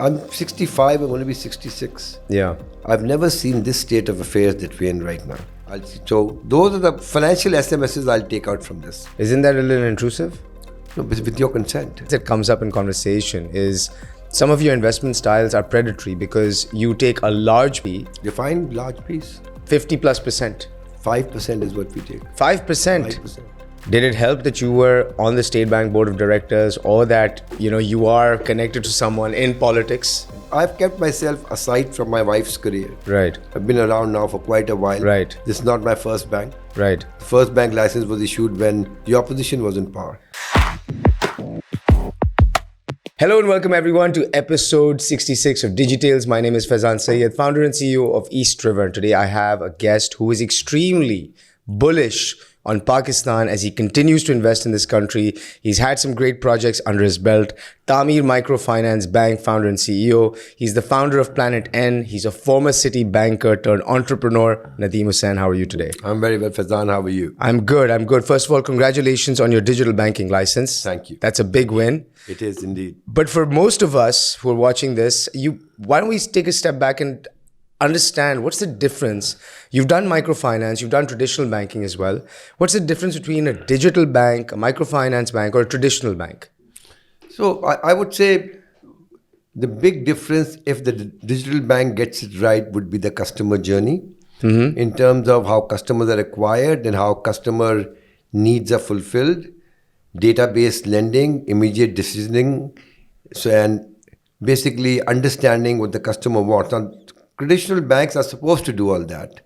I'm 65, I'm going to be 66. Yeah. I've never seen this state of affairs that we're in right now. So those are the financial SMSs I'll take out from this. Isn't that a little intrusive? No, with your consent. That comes up in conversation is some of your investment styles are predatory because you take a large fee, Define large piece. 50+%. 5% is what we take. 5%. 5%. Did it help that you were on the State Bank Board of Directors or that, you are connected to someone in politics? I've kept myself aside from my wife's career. Right. I've been around now for quite a while. Right. This is not my first bank. Right. The first bank license was issued when the opposition was in power. Hello and welcome everyone to episode 66 of Digitales. My name is Faizan Syed, founder and CEO of East River. And today I have a guest who is extremely bullish on Pakistan as he continues to invest in this country. He's had some great projects under his belt. Tameer Microfinance Bank founder and CEO. He's the founder of Planet N. He's a former city banker turned entrepreneur. Nadeem Hussain, how are you today? I'm very well, Faizan. How are you? I'm good. First of all, congratulations on your digital banking license. Thank you. That's a big win. It is indeed. But for most of us who are watching this, why don't we take a step back and understand what's the difference? You've done microfinance, you've done traditional banking as well. What's the difference between a digital bank, a microfinance bank, or a traditional bank? So I would say the big difference, if the digital bank gets it right, would be the customer journey in terms of how customers are acquired and how customer needs are fulfilled, database lending, immediate decisioning, and basically understanding what the customer wants. Now, traditional banks are supposed to do all that.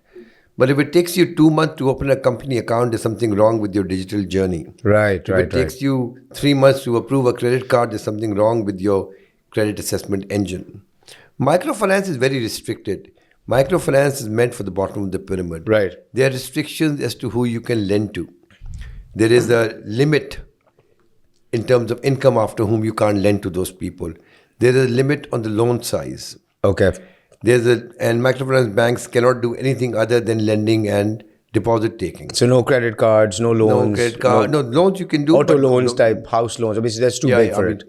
But if it takes you 2 months to open a company account, there's something wrong with your digital journey. Right. If it takes you 3 months to approve a credit card, there's something wrong with your credit assessment engine. Microfinance is very restricted. Microfinance is meant for the bottom of the pyramid. Right. There are restrictions as to who you can lend to. There is a limit in terms of income after whom you can't lend to those people. There is a limit on the loan size. Okay. And microfinance banks cannot do anything other than lending and deposit taking. So no credit cards, no loans. No credit card. No loans you can do. Auto loans type house loans. Obviously, that's too big for it.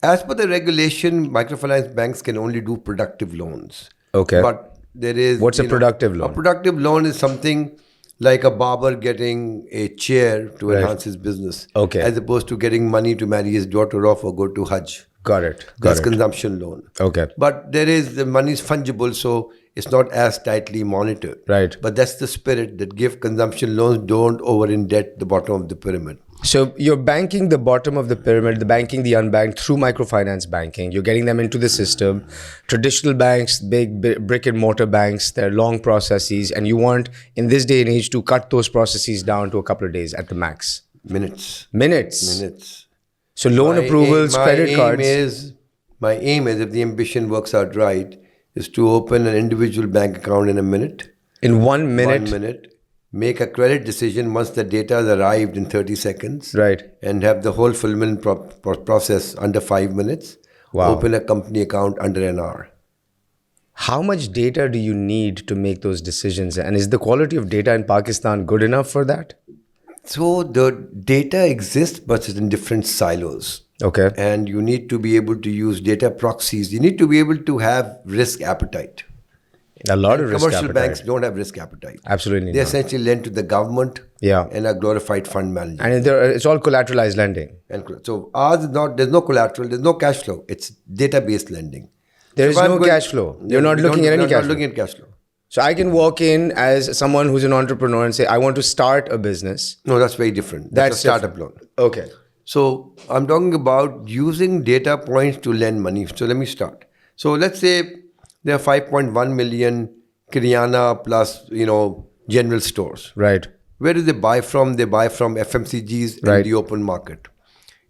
As per the regulation, microfinance banks can only do productive loans. Okay. But there is... What's a productive loan? A productive loan is something like a barber getting a chair to enhance his business. Okay. As opposed to getting money to marry his daughter off or go to Hajj. Got it. That's consumption loan. Okay. But the money is fungible, so it's not as tightly monitored. Right. But that's the spirit that give consumption loans, don't over-indebt the bottom of the pyramid. So you're banking the bottom of the pyramid, the banking the unbanked through microfinance banking. You're getting them into the system. Traditional banks, big brick and mortar banks, they're long processes. And you want, in this day and age, to cut those processes down to a couple of days at the max. Minutes. So loan approvals, credit cards. My aim is, if the ambition works out right, is to open an individual bank account in a minute. In 1 minute? 1 minute. Make a credit decision once the data has arrived in 30 seconds. Right. And have the whole fulfillment process under 5 minutes. Wow. Open a company account under an hour. How much data do you need to make those decisions? And is the quality of data in Pakistan good enough for that? So the data exists, but it's in different silos. Okay. And you need to be able to use data proxies. You need to be able to have risk appetite. A lot of risk Commercial appetite. banks don't have risk appetite. Absolutely They not. essentially lend to the government and a glorified fund manager. And it's all collateralized lending. And so ours is not, there's no collateral, there's no cash flow. It's database lending. There is no cash flow. You're not looking at any cash flow. Not looking at cash flow. So I can walk in as someone who's an entrepreneur and say, I want to start a business. No, that's very different. That's a startup loan. Okay. So I'm talking about using data points to lend money. So let me start. So let's say there are 5.1 million Kiryana plus, general stores. Right. Where do they buy from? They buy from FMCGs in the open market.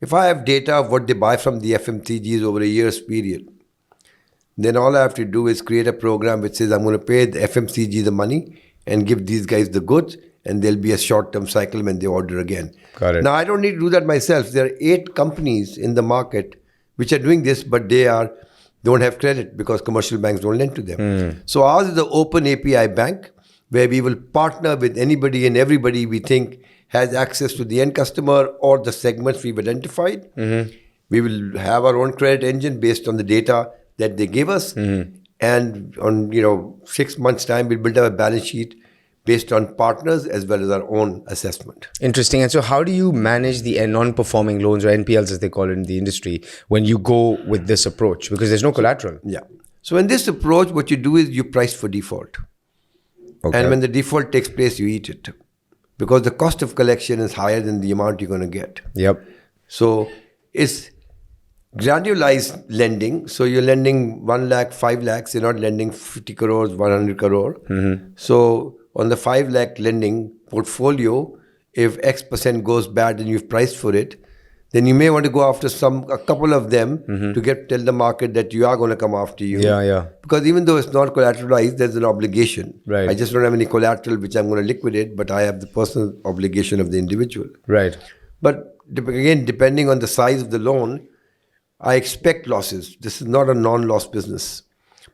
If I have data of what they buy from the FMCGs over a year's period, then all I have to do is create a program which says I'm going to pay the FMCG the money and give these guys the goods, and there'll be a short-term cycle when they order again. Got it. Now, I don't need to do that myself. There are 8 companies in the market which are doing this, but they don't have credit because commercial banks don't lend to them. So ours is the open API bank where we will partner with anybody and everybody we think has access to the end customer or the segments we've identified. We will have our own credit engine based on the data that they give us. And on 6 months' time, we'll build up a balance sheet based on partners as well as our own assessment. Interesting. And so how do you manage the non-performing loans, or NPLs as they call it in the industry, when you go with this approach? Because there's no collateral. Yeah. So in this approach, what you do is you price for default. Okay. And when the default takes place, you eat it. Because the cost of collection is higher than the amount you're going to get. Yep. So it's granularized lending. So you're lending 1 lakh, 5 lakhs. You're not lending 50 crores, 100 crore. So on the 5 lakh lending portfolio, if X percent goes bad and you've priced for it, then you may want to go after a couple of them to tell the market that you are going to come after you. Yeah. Because even though it's not collateralized, there's an obligation. Right. I just don't have any collateral which I'm going to liquidate, but I have the personal obligation of the individual. Right. But again, depending on the size of the loan, I expect losses. This is not a non-loss business,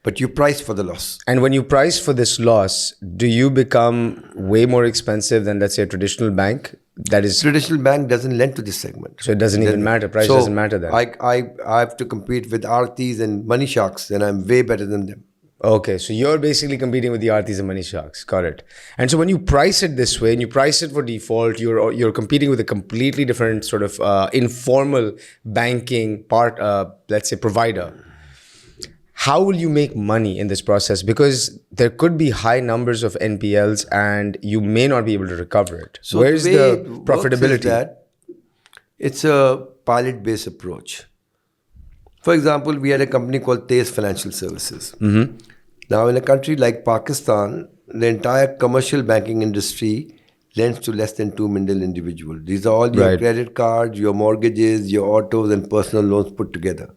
but you price for the loss. And when you price for this loss, do you become way more expensive than, let's say, a traditional bank? That is, Traditional bank doesn't lend to this segment. so it doesn't even matter. Price doesn't matter then. I have to compete with Aartis and Money Sharks, and I'm way better than them. Okay, so you're basically competing with the Aartis and Money Sharks. Got it. And so when you price it this way and you price it for default, you're competing with a completely different sort of informal banking let's say, provider. How will you make money in this process? Because there could be high numbers of NPLs and you may not be able to recover it. So where's way the it works profitability? is that it's a pilot-based approach. For example, we had a company called Tameer Financial Services. Now, in a country like Pakistan, the entire commercial banking industry lends to less than 2 million individuals. These are all your credit cards, your mortgages, your autos, and personal loans put together.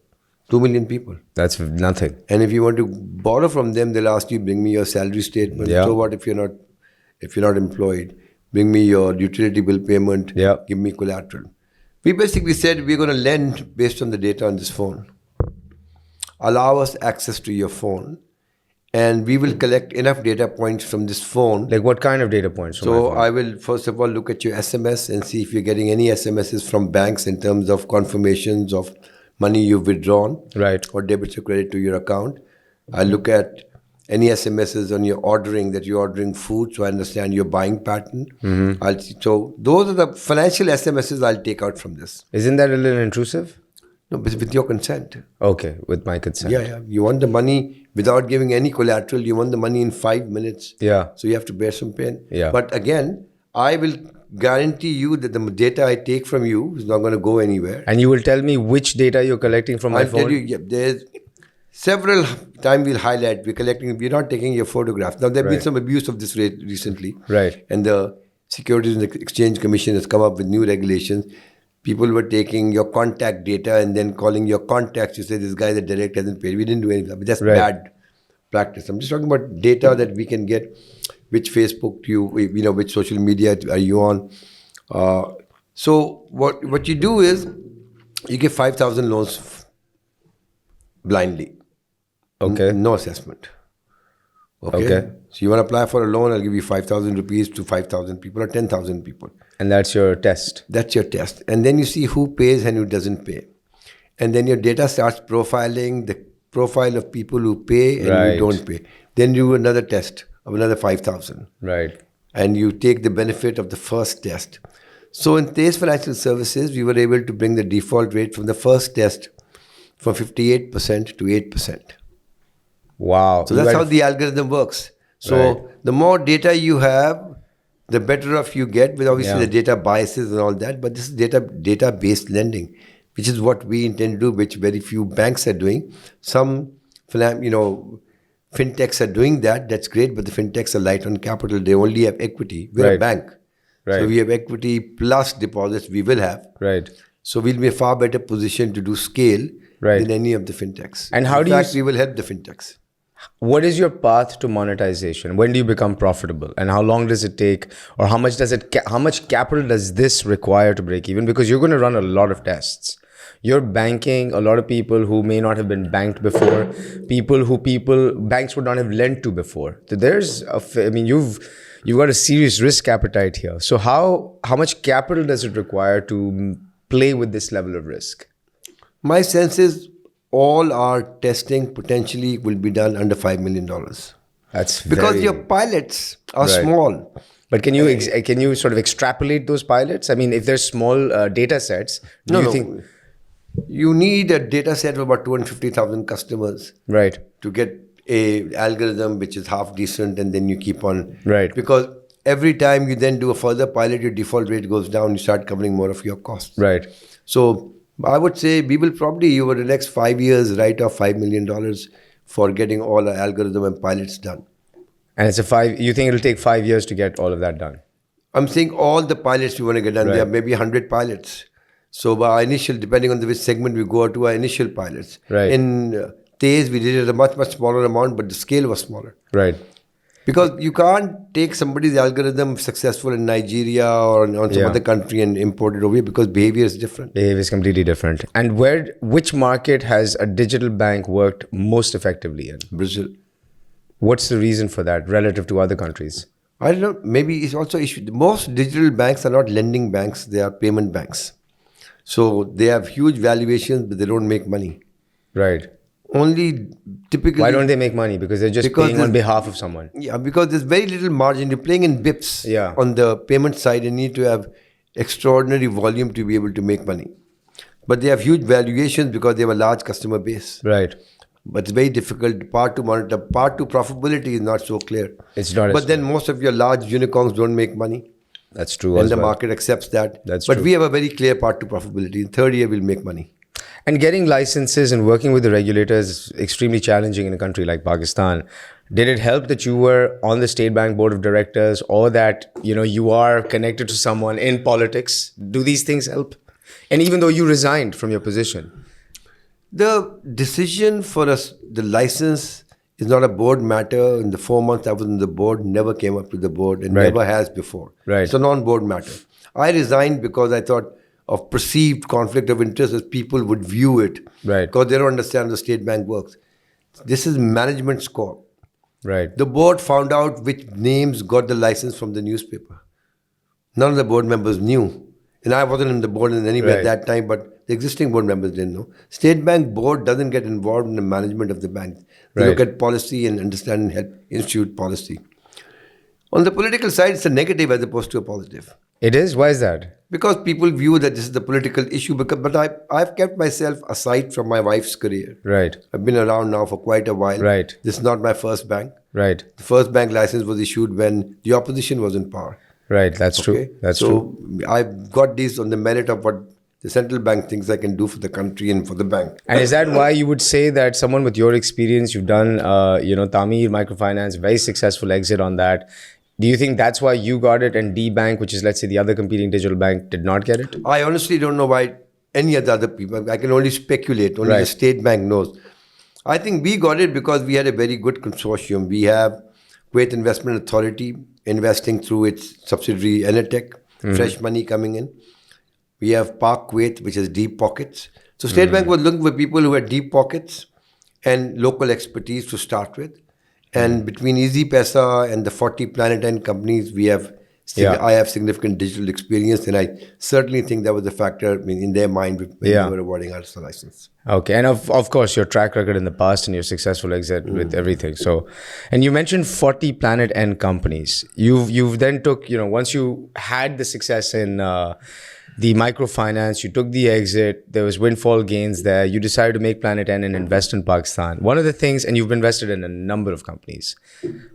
2 million people. That's nothing. And if you want to borrow from them, they'll ask you, bring me your salary statement. Yeah. So what if you're not employed? Bring me your utility bill payment. Yeah. Give me collateral. We basically said we're going to lend based on the data on this phone. Allow us access to your phone, and we will collect enough data points from this phone. Like what kind of data points? From So I will first of all look at your SMS and see if you're getting any SMSs from banks in terms of confirmations of money you've withdrawn, Right. or debits or credit to your account. I look at any SMSs on your ordering, that you're ordering food, so I understand your buying pattern. So those are the financial SMSs I'll take out from this. Isn't that a little intrusive? No, but with your consent. Okay, with my consent. Yeah. You want the money without giving any collateral. You want the money in 5 minutes. Yeah. So you have to bear some pain. Yeah. But again, I will guarantee you that the data I take from you is not going to go anywhere. And you will tell me which data you're collecting from my I'll phone? tell you, there's several times we'll highlight, we're not taking your photograph. Now, there have been some abuse of this recently. Right. And the Securities and Exchange Commission has come up with new regulations. People were taking your contact data and then calling your contacts to say this guy, the direct hasn't paid. We didn't do anything. But that's bad practice. I'm just talking about data that we can get. Which Facebook do you, which social media are you on? So what you do is you give 5,000 loans blindly. Okay. No assessment. Okay. So you want to apply for a loan, I'll give you 5,000 rupees to 5,000 people or 10,000 people. And that's your test. That's your test. And then you see who pays and who doesn't pay. And then your data starts profiling the profile of people who pay and who don't pay. Then you do another test of another 5,000. Right. And you take the benefit of the first test. So in Tameer Financial Services, we were able to bring the default rate from the first test from 58% to 8%. Wow. So that's how the algorithm works. So the more data you have, the better off you get, with obviously the data biases and all that. But this is data-based lending, which is what we intend to do, which very few banks are doing. Some, fintechs are doing that. That's great, but the fintechs are light on capital. They only have equity. We're a bank. So we have equity plus deposits we will have. Right. So we'll be a far better position to do scale than any of the fintechs. And how In fact, we will help the fintechs. What is your path to monetization? When do you become profitable? And how long does it take? Or how much capital does this require to break even? Because you're going to run a lot of tests. You're banking a lot of people who may not have been banked before, banks would not have lent to before. So you've got a serious risk appetite here. So how much capital does it require to play with this level of risk? My sense is all our testing potentially will be done under $5 million. That's Because very your pilots are Right. small. But can you sort of extrapolate those pilots? I mean, if they're small data sets, do No, you no. think You need a data set of about 250,000 customers right? to get a algorithm which is half decent, and then you keep on. Right. Because every time you then do a further pilot, your default rate goes down, you start covering more of your costs. Right. So I would say we will probably, over the next 5 years, write off $5 million for getting all our algorithm and pilots done. And it's a five. You think it'll take 5 years to get all of that done? I'm saying all the pilots we want to get done. Right. There are maybe 100 pilots. So by our initial, depending on which segment we go to, our initial pilots. Right. In Taze, we did it at a much, much smaller amount, but the scale was smaller. Right. Because you can't take somebody's algorithm successful in Nigeria or on some Yeah. other country and import it over here, because behavior is different. Behavior is completely different. And which market has a digital bank worked most effectively in? Brazil. What's the reason for that relative to other countries? I don't know. Maybe it's also issue. Most digital banks are not lending banks; they are payment banks. So they have huge valuations, but they don't make money. Right. Only typically. Why don't they make money? Because they're just Because paying on there's- behalf of someone. Yeah, because there's very little margin. You're playing in bips. Yeah. On the payment side, you need to have extraordinary volume to be able to make money. But they have huge valuations because they have a large customer base. Right. But it's very difficult. Part to monitor. Part to profitability is not so clear. It's not as But then most of your large unicorns don't make money. That's true. And as the well. market accepts that. That's but true. we have a very clear part to profitability. In third year, we'll make money. And getting licenses and working with the regulators is extremely challenging in a country like Pakistan. Did it help that you were on the State Bank Board of Directors, or that you are connected to someone in politics? Do these things help? And even though you resigned from your position, The decision for us, the license is not a board matter. In the 4 months I was on the board, never came up to the board and Right. never has before. Right. It's a non-board matter. I resigned because I thought of perceived conflict of interest as people would view it. Right. Because they don't understand how the state bank works. This is management score. right? The board found out which names got the license from the newspaper. None of the board members knew. And I wasn't in the board in anyway Right. at that time, but the existing board members didn't know. State Bank board doesn't get involved in the management of the bank. They look Right. at policy and understand and help institute policy. On the political side, it's a negative as opposed to a positive. It is? Why is that? Because people view that this is the political issue. But I've kept myself aside from my wife's career. Right. I've been around now for quite a while. Right. This is not my first bank. Right. The first bank license was issued when the opposition was in power. Right. That's true. Okay? That's so true. I've got these on the merit of what the central bank thinks I can do for the country and for the bank. And is that why you would say that someone with your experience, you've done, Tameer, Microfinance, very successful exit on that. Do you think that's why you got it and D Bank, which is, let's say, the other competing digital bank, did not get it? I honestly don't know why any of the other people, I can only speculate, only the Right. state bank knows. I think we got it because we had a very good consortium. We have Kuwait Investment Authority investing through its subsidiary Enetec, fresh money coming in. We have Park Kuwait, which has deep pockets. So State Bank was looking for people who had deep pockets and local expertise to start with. And between Easypaisa and the 40 Planet N companies, we have Yeah. I have significant digital experience, and I certainly think that was a factor in their mind when Yeah. they were awarding us the license. Okay, and of course your track record in the past and your successful exit with everything. So, and you mentioned 40 Planet N companies. You've then took, once you had the success in the microfinance, you took the exit. There was windfall gains there. You decided to make Planet N and invest in Pakistan. One of the things, and you've invested in a number of companies,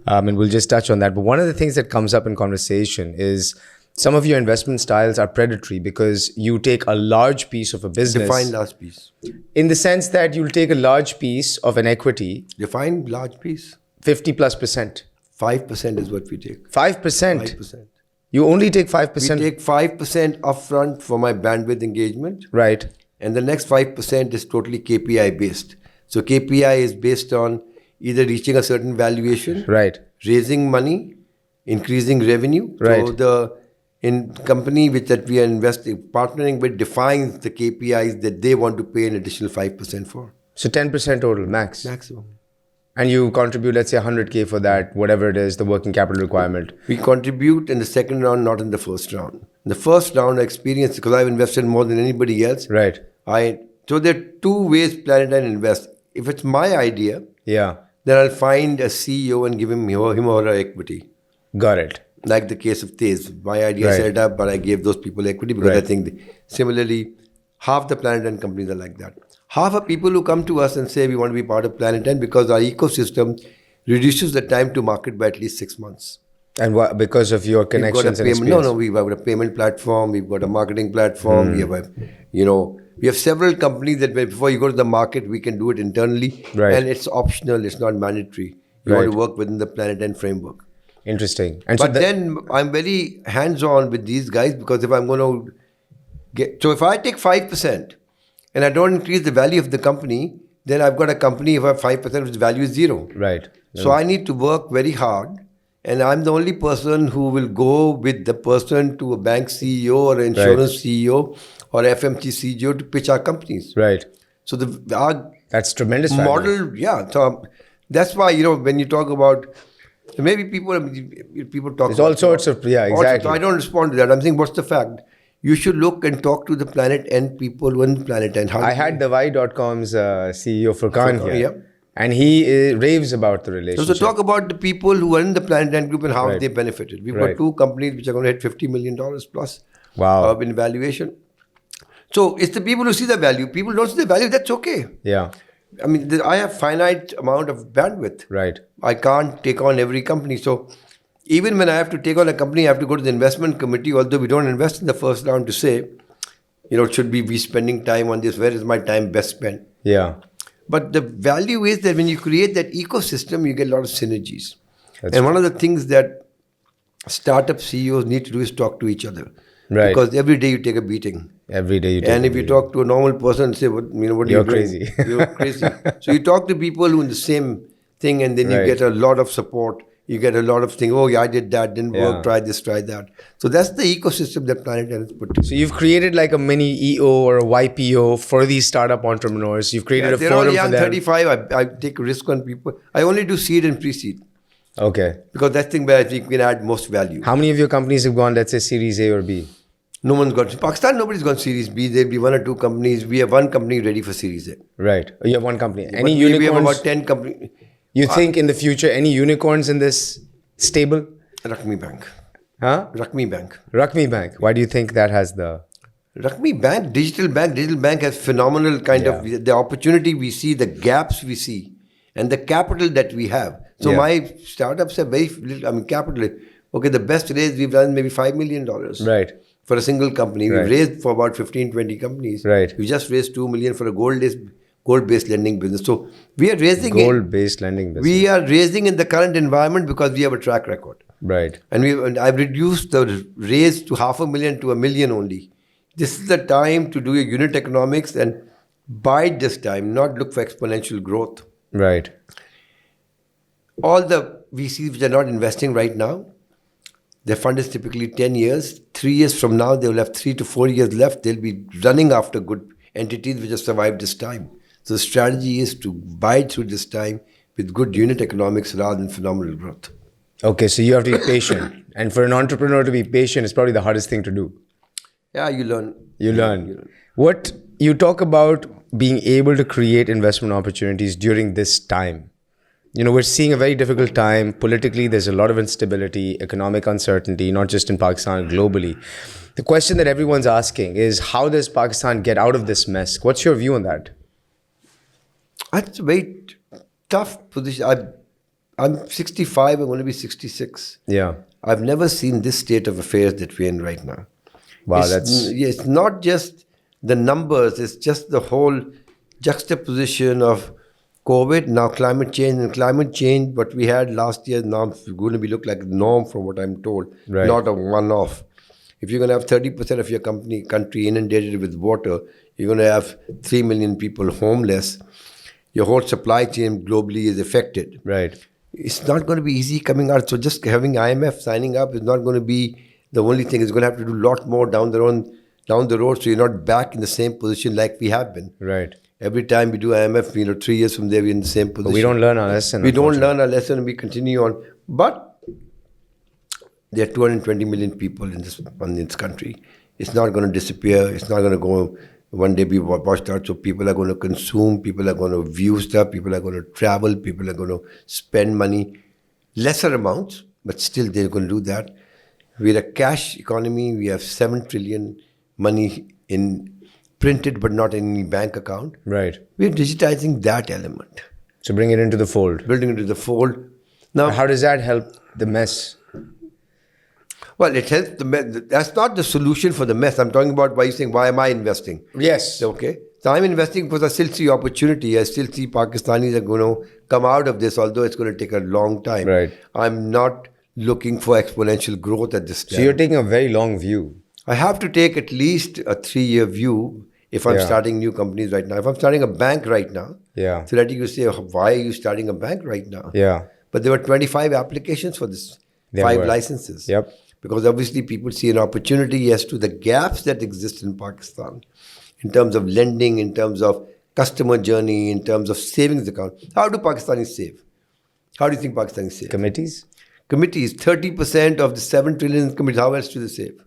and we'll just touch on that. But one of the things that comes up in conversation is some of your investment styles are predatory because you take a large piece of a business. Define large piece. In the sense that you'll take a large piece of an equity, Define large piece. 50+%. 5% is what we take. 5%. 5%. You only take We 5%. take 5% upfront for my bandwidth engagement, Right. and the next 5% is totally KPI based. So KPI is based on either reaching a certain valuation, Right. raising money, increasing revenue. Right. So the company that we are investing, partnering with, defines the KPIs that they want to pay an additional 5% for. So 10% total max. Maximum. And you contribute, let's say 100K for that, whatever it is, the working capital requirement. We contribute in the second round, not in the first round. In the first round, I experienced, because I've invested more than anybody else, Right. I So there are two ways Planetine invest. If it's my idea, Yeah. then I'll find a CEO and give him or her equity. Got it. Like the case of Tez. My idea Right. set it up, but I gave those people equity because I Right. think similarly, half the Planetine companies are like that. Half of people who come to us and say we want to be part of Planetine because our ecosystem reduces the time to market by at least 6 months. And what, because of your We've got a connections and payment. experience? No, we've got a payment platform. We've got a marketing platform. We have we have several companies that before you go to the market, we can do it internally, Right. and it's optional. It's not mandatory. You want Right. to work within the Planetine framework. Interesting. And But then I'm very hands-on with these guys because if I'm going to if I take 5% and I don't increase the value of the company, then I've got a company if I have 5% whose value is zero. right. So I need to work very hard, and I'm the only person who will go with the person to a bank CEO or insurance CEO or FMC CEO to pitch our companies. Right. So our That's tremendous value. model, yeah. So that's why when you talk about maybe people talk. There's all about sorts of, yeah, also, exactly. so I don't respond to that. I'm saying, what's the fact? You should look and talk to the Planet and people who in Planet and how I had Davai.com's CEO Furqan here. yeah. And he raves about the So relationship. talk about the people who are in the Planet and group and how Right. they benefited. We've Right. got two companies which are going to hit $50 million plus Wow. in valuation. So it's the people who see the value. People don't see the value. That's okay. Yeah. I mean, I have finite amount of bandwidth. Right. I can't take on every company. So even when I have to take on a company, I have to go to the investment committee, although we don't invest in the first round to say, should we be spending time on this? Where is my time best spent? Yeah. But the value is that when you create that ecosystem, you get a lot of synergies. That's and one of the things that startup CEOs need to do is talk to each other. Right. Because every day you take a beating. Every day you take And a if you video. talk to a normal person and say, what are You're you doing? crazy. You're crazy. So you talk to people who in the same thing, and then you Right. get a lot of support. You get a lot of things. Oh, yeah, I did that, didn't Yeah. work, try this, try that. So that's the ecosystem that Planet has put together. So you've created like a mini EO or a YPO for these startup entrepreneurs. You've created a They're all forum young, for them. 35. I take risk on people. I only do seed and pre-seed Okay. because that's the thing where I think we can add most value. How many of your companies have gone, let's say, Series A or B? No one's got in Pakistan. Nobody's gone Series B. There'll be one or two companies. We have one company ready for Series A. Right. You have one company. But Any we have unicorns? about 10 companies. You think in the future any unicorns in this stable? Rakmi Bank. Huh? Rakmi Bank. Rakmi Bank. Why do you think that has the... Rakmi Bank, digital bank. Digital bank has phenomenal kind of the opportunity we see, the gaps we see, and the capital that we have. So Yeah. my startups have very little, capital. Okay, the best raise we've done maybe $5 million. Right. For a single company. Right. We've raised for about 15, 20 companies. Right. We just raised $2 million for a gold-based lending business. So we are raising Gold-based lending business. We are raising in the current environment because we have a track record. Right. And I've reduced the raise to $500,000 to $1 million only. This is the time to do your unit economics and bide this time, not look for exponential growth. Right. All the VCs which are not investing right now, their fund is typically 10 years. 3 years from now, they will have 3 to 4 years left. They'll be running after good entities which have survived this time. So the strategy is to bide through this time with good unit economics rather than phenomenal growth. Okay, so you have to be patient. And for an entrepreneur to be patient is probably the hardest thing to do. Yeah, you learn. You learn. What you talk about being able to create investment opportunities during this time. We're seeing a very difficult time. Politically, there's a lot of instability, economic uncertainty, not just in Pakistan, globally. The question that everyone's asking is, how does Pakistan get out of this mess? What's your view on that? That's a very tough position. I'm 65, I'm going to be 66. Yeah. I've never seen this state of affairs that we're in right now. Wow, It's not just the numbers, it's just the whole juxtaposition of COVID, now climate change. And climate change, what we had last year, now is going to be look like the norm from what I'm told, Right. not a one-off. If you're going to have 30% of your country inundated with water, you're going to have 3 million people homeless. Your whole supply chain globally is affected. Right. It's not going to be easy coming out. So just having IMF signing up is not going to be the only thing. It's going to have to do a lot more down the road, so you're not back in the same position like we have been. Right. Every time we do IMF, 3 years from there, we're in the same position. But we don't learn our lesson. We don't learn our lesson and we continue on. But there are 220 million people in this country. It's not going to disappear. It's not going to go one day we watched out. So people are going to consume, people are going to view stuff, people are going to travel, people are going to spend money, lesser amounts, but still they're going to do that. We're a cash economy. We have 7 trillion money in printed, but not in any bank account. Right. We're digitizing that element, So bring it into the fold. building into the fold. Now, How does that help the mess? well, it helps the mess. That's not the solution for the mess. I'm talking about why you're saying, why am I investing? Yes. Okay. So I'm investing because I still see opportunity. I still see Pakistanis are going to come out of this, although it's going to take a long time. Right. I'm not looking for exponential growth at this time. So you're taking a very long view. I have to take at least a 3-year view if I'm Yeah. starting new companies right now. If I'm starting a bank right now, Yeah. so that you say, why are you starting a bank right now? Yeah. But there were 25 applications for this, There 5 were. licenses. Yep. Because obviously people see an opportunity as to the gaps that exist in Pakistan in terms of lending, in terms of customer journey, in terms of savings account. How do Pakistanis save? How do you think Pakistanis save? Committees? Committees, 30% of the 7 trillion committees, how else do they save?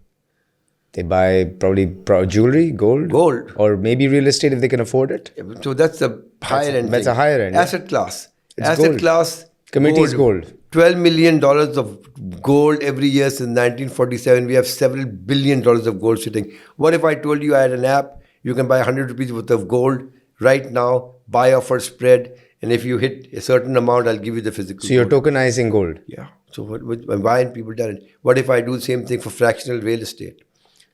They buy probably jewelry, gold? Gold. Or maybe real estate if they can afford it? So that's a higher end. That's thing. a higher end, yeah. Asset class. It's Asset gold. class. Committees gold. $12 million of gold every year since 1947. We have several $1 billion of gold sitting. What if I told you I had an app, you can buy 100 rupees worth of gold right now, buy offer spread, and if you hit a certain amount, I'll give you the physical So you're gold. tokenizing gold. Yeah. So why aren't people done it? What if I do the same thing for fractional real estate?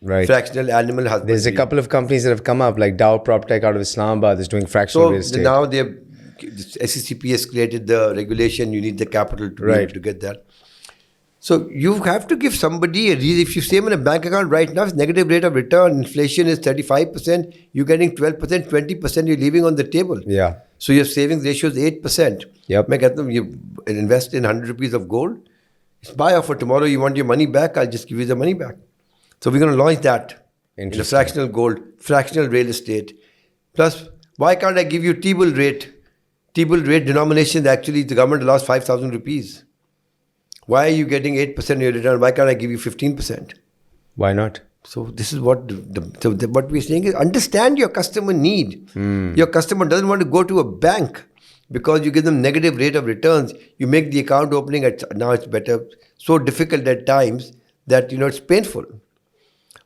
Right. Fractional animal husbandry. There's a couple of companies that have come up, like Dow PropTech out of Islamabad is doing fractional real So estate. now SECP has created the regulation. You need the capital to be Right. able to get that. So you have to give somebody a reason. If you save in a bank account right now, it's negative rate of return. Inflation is 35%. You're getting 12%, 20%. You're leaving on the table. Yeah. So your savings ratio is 8%. Yep. मैं कहता हूँ, you invest in 100 rupees of gold. It's buy offer tomorrow. You want your money back? I'll just give you the money back. So we're going to launch that in a Interesting. fractional gold, fractional real estate. Plus, why can't I give you T-bill rate? T-bill rate denomination, actually, the government allows 5,000 rupees. Why are you getting 8% of your return? Why can't I give you 15%? Why not? So this is what what we're saying is understand your customer need. Your customer doesn't want to go to a bank because you give them negative rate of returns. You make the account opening now it's better. So difficult at times that it's painful.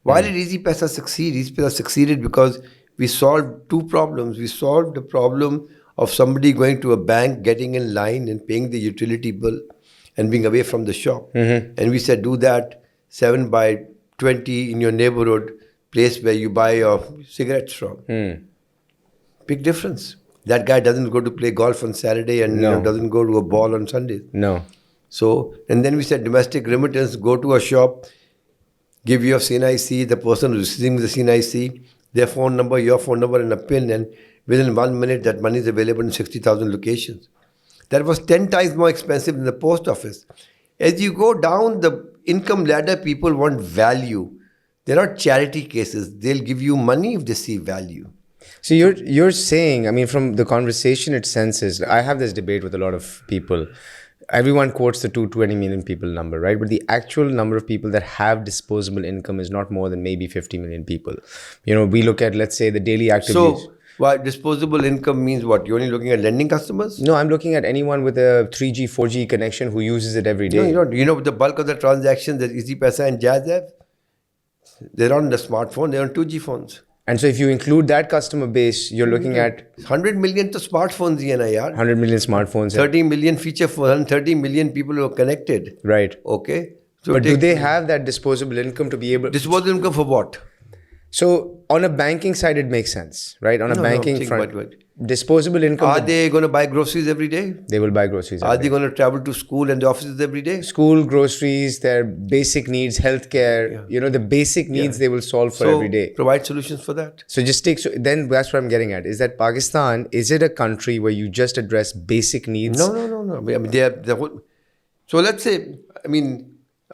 Why did Easypaisa succeed? Easypaisa succeeded because we solved 2 problems. We solved the problem of somebody going to a bank, getting in line and paying the utility bill and being away from the shop. And we said, do that 7 by 20 in your neighborhood, place where you buy your cigarettes from. Big difference. That guy doesn't go to play golf on Saturday and No. doesn't go to a ball on Sunday. No. So, and then we said domestic remittance, go to a shop, give your CNIC, the person who's receiving the CNIC, their phone number, your phone number and a PIN, and within 1 minute that money is available in 60,000 locations. That was 10 times more expensive than the post office. As you go down the income ladder, people want value. They're not charity cases. They'll give you money if they see value. So you're saying, I mean, from the conversation it senses, I have this debate with a lot of people. Everyone quotes the 220 million people number, right? But the actual number of people that have disposable income is not more than maybe 50 million people. We look at, let's say, the daily active use. So, disposable income means what? You're only looking at lending customers? No, I'm looking at anyone with a 3G, 4G connection who uses it every day. No, you know the bulk of the transactions that Easypaisa and Jazz have? They're on the smartphone, they're on 2G phones. And so if you include that customer base, you're looking at 100 million to smartphones, yaar. 100 million smartphones. 30 million feature phone, 30 million people who are connected. Right. Okay. So But do they have that disposable income to be able... disposable income for what? So on a banking side, it makes sense, right? On a banking think front, about it. disposable income, Are they going to buy groceries every day? they will buy groceries. Are they going to travel to school and the offices every day? School, groceries, their basic needs, healthcare, the basic needs they will solve for every day. Provide solutions for that. So then that's what I'm getting at, is that Pakistan, is it a country where you just address basic needs? No. I mean, they have the whole. So let's say,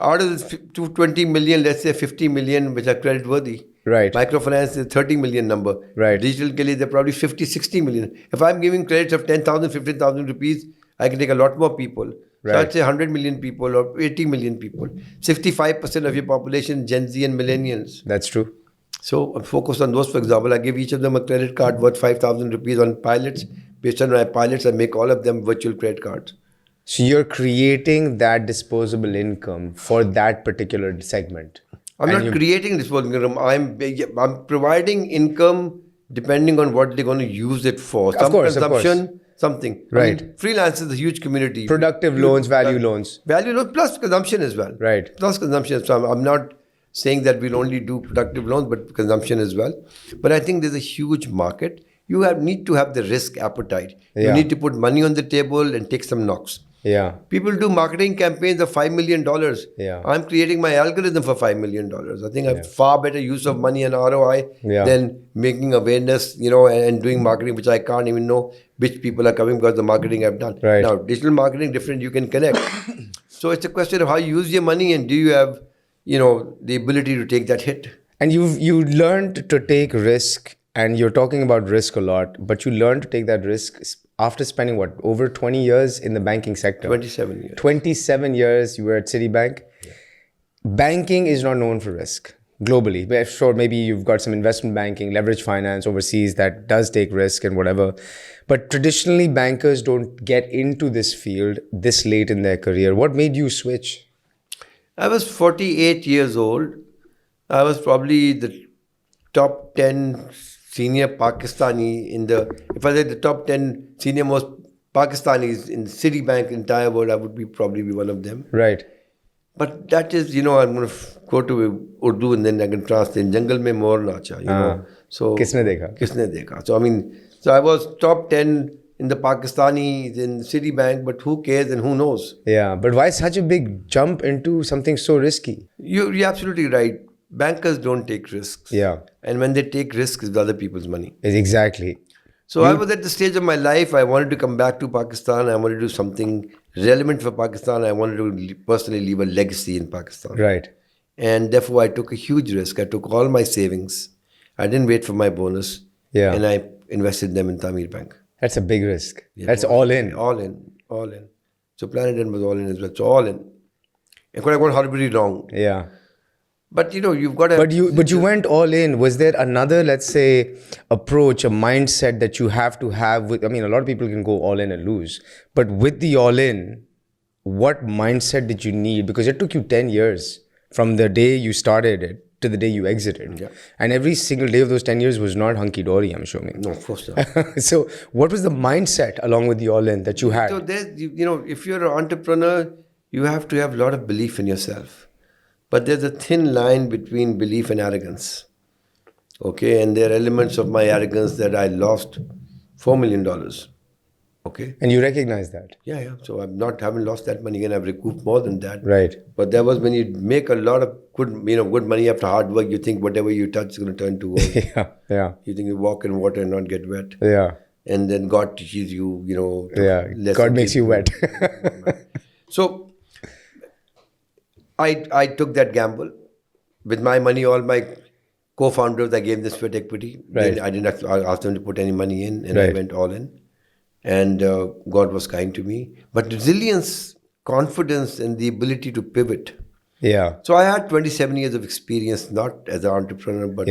out of the 220 million, let's say 50 million which are credit worthy. Right. Microfinance is 30 million number. Right. Digital ke liye, they're probably 50, 60 million. If I'm giving credits of 10,000, 15,000 rupees, I can take a lot more people. Right. So I'd say 100 million people or 80 million people. 65% of your population, Gen Z and millennials. That's true. So I'm focused on those. For example, I give each of them a credit card worth 5,000 rupees on pilots. Based on my pilots, I make all of them virtual credit cards. So you're creating that disposable income for that particular segment. I'm And not you- creating disposable income. I'm providing income depending on what they're going to use it for. Of course, of course. Consumption, something. Right. I mean, freelance is a huge community. Productive Huge- loans, value loans. Value loans plus consumption as well. Right. Plus consumption. So I'm not saying that we'll only do productive loans, but consumption as well. But I think there's a huge market. You need to have the risk appetite. You Yeah. need to put money on the table and take some knocks. Yeah. People do marketing campaigns of $5 million. Yeah. I'm creating my algorithm for $5 million. I think I have far better use of money and ROI Yeah. than making awareness, and doing marketing, which I can't even know which people are coming because the marketing I've done. Right. Now, digital marketing, different, you can connect. So it's a question of how you use your money and do you have, the ability to take that hit. And you learned to take risk, and you're talking about risk a lot, but you learned to take that risk after spending over 20 years in the banking sector. 27 years. 27 years you were at Citibank. Banking is not known for risk globally. But sure, maybe you've got some investment banking, leverage finance overseas that does take risk and whatever. But traditionally, bankers don't get into this field this late in their career. What made you switch? I was 48 years old. I was probably the top 10 senior Pakistani if I said the top 10 senior most Pakistanis in the Citibank entire world, I would probably be one of them. Right. But that is, I'm going to go to Urdu and then I can translate. Jungle mein mor nacha, So Kisne dekha? Kisne dekha. So I was top 10 in the Pakistanis in Citibank, but who cares and who knows? Yeah, but why such a big jump into something so risky? You're absolutely right. Bankers don't take risks. Yeah. And when they take risks, it's other people's money. Exactly. So I was at the stage of my life, I wanted to come back to Pakistan. I wanted to do something relevant for Pakistan. I wanted to personally leave a legacy in Pakistan. Right. And therefore, I took a huge risk. I took all my savings. I didn't wait for my bonus. Yeah. And I invested them in Tameer Bank. That's a big risk. That's all in. All in. All in. So Planet N was all in as well. So all in. It could have gone horribly wrong. Yeah. But you've got to... But you went all in. Was there another, let's say, approach, a mindset that you have to have with, a lot of people can go all in and lose. But with the all in, what mindset did you need? Because it took you 10 years from the day you started it to the day you exited. Yeah. And every single day of those 10 years was not hunky-dory, I'm assuming. No, of course not. So what was the mindset along with the all in that you had? So there's, if you're an entrepreneur, you have to have a lot of belief in yourself. But there's a thin line between belief and arrogance. Okay, and there are elements of my arrogance that I lost $4 million. Okay. And you recognize that? Yeah. So haven't lost that money, and I've recouped more than that. Right. But that was when you make a lot of good money after hard work. You think whatever you touch is going to turn to gold. Yeah. You think you walk in water and not get wet. Yeah. And then God teaches you, Yeah. God makes you wet. So I took that gamble with my money. All my co-founders, I gave them sweat equity. Right. I didn't have to ask them to put any money in, and I Right. went all in. And God was kind to me. But resilience, confidence, and the ability to pivot. Yeah. So I had 27 years of experience, not as an entrepreneur, but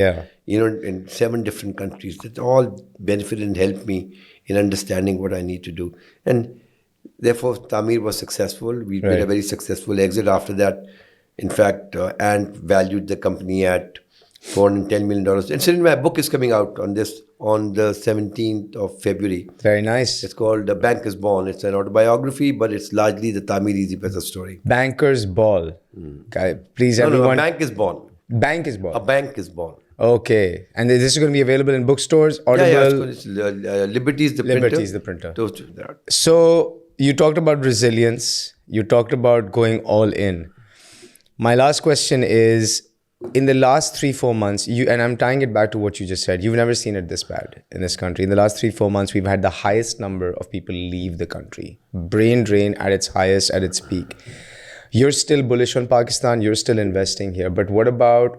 in 7 different countries. That all benefited and helped me in understanding what I need to do. And therefore, Tameer was successful. We made a very successful exit after that. In fact, Ant valued the company at $410 million. Incidentally, my book is coming out on the 17th of February. Very nice. It's called The Bank is Born. It's an autobiography, but it's largely the Tameer Easypaisa story. Banker's Ball. Guy, please, everyone. No, a bank is born. Bank is born. A bank is born. Okay. And this is going to be available in bookstores, Audible? Yeah, it's Liberty is the printer. Liberty is the printer. Those two, there are. So you talked about resilience. You talked about going all in. My last question is, in the last 3-4 months, and I'm tying it back to what you just said, you've never seen it this bad in this country. In the last 3-4 months, we've had the highest number of people leave the country. Brain drain at its highest, at its peak. You're still bullish on Pakistan. You're still investing here. But what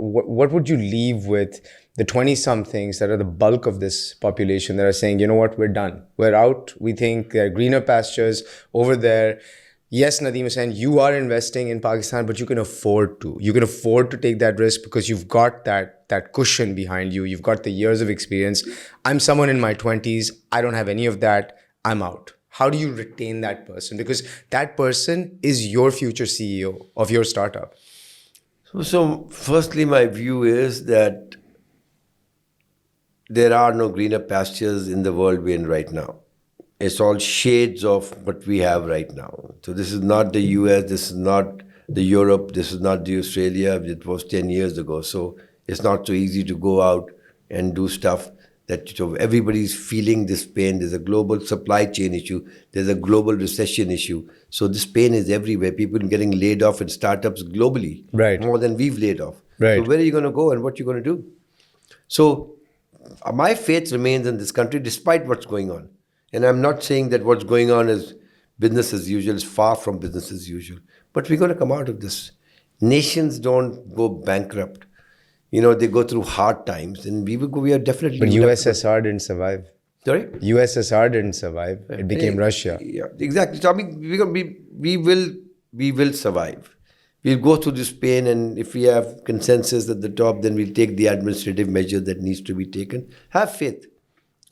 what would you leave with the 20-somethings that are the bulk of this population that are saying, you know what, we're done. We're out. We think there are greener pastures over there. Yes, Nadeem Hussain, you are investing in Pakistan, but you can afford to. You can afford to take that risk because you've got that cushion behind you. You've got the years of experience. I'm someone in my 20s. I don't have any of that. I'm out. How do you retain that person? Because that person is your future CEO of your startup. So firstly, my view is that there are no greener pastures in the world we're in right now. It's all shades of what we have right now. So this is not the US, this is not the Europe, this is not the Australia. It was 10 years ago. So it's not so easy to go out and do stuff that so everybody's feeling this pain. There's a global supply chain issue. There's a global recession issue. So this pain is everywhere. People getting laid off in startups globally, Right. more than we've laid off. Right. So where are you going to go and what are you going to do? So my faith remains in this country despite what's going on. And I'm not saying that what's going on is business as usual. It's far from business as usual. But we're going to come out of this. Nations don't go bankrupt. They go through hard times, and we are definitely. But USSR didn't survive. Sorry? USSR didn't survive. It became Russia. Yeah, exactly. So I mean, we will survive. We'll go through this pain, and if we have consensus at the top, then we'll take the administrative measure that needs to be taken. Have faith,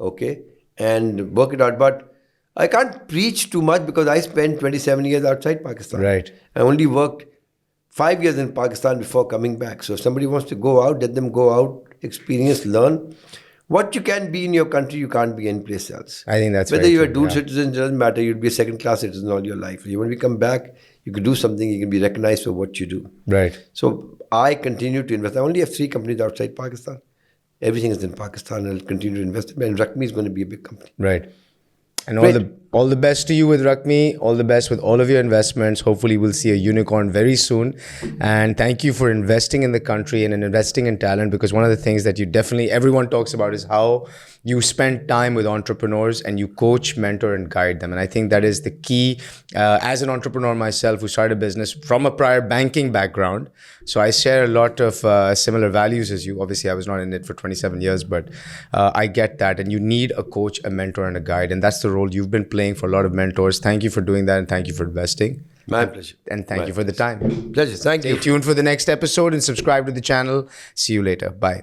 okay, and work it out. But I can't preach too much because I spent 27 years outside Pakistan. Right. I only worked 5 years in Pakistan before coming back. So if somebody wants to go out, let them go out, experience, learn. What you can be in your country, you can't be anyplace else. I think that's whether very you're a true, dual yeah. citizen, it doesn't matter. You'd be a second-class citizen all your life. When we come back, you can do something. You can be recognized for what you do. Right. So I continue to invest. I only have 3 companies outside Pakistan. Everything is in Pakistan. I'll continue to invest. And Rakmi is going to be a big company. Right. And Great. all the best to you with Rakmi. All the best with all of your investments. Hopefully, we'll see a unicorn very soon. And thank you for investing in the country and in investing in talent, because one of the things that everyone talks about is how you spend time with entrepreneurs and you coach, mentor, and guide them. And I think that is the key. As an entrepreneur myself who started a business from a prior banking background, so I share a lot of similar values as you. Obviously, I was not in it for 27 years, but I get that. And you need a coach, a mentor, and a guide. And that's the role you've been playing for a lot of mentors. Thank you for doing that, and thank you for investing. My pleasure. And thank you for the time. Pleasure. Thank you. Stay tuned for the next episode and subscribe to the channel. See you later. Bye.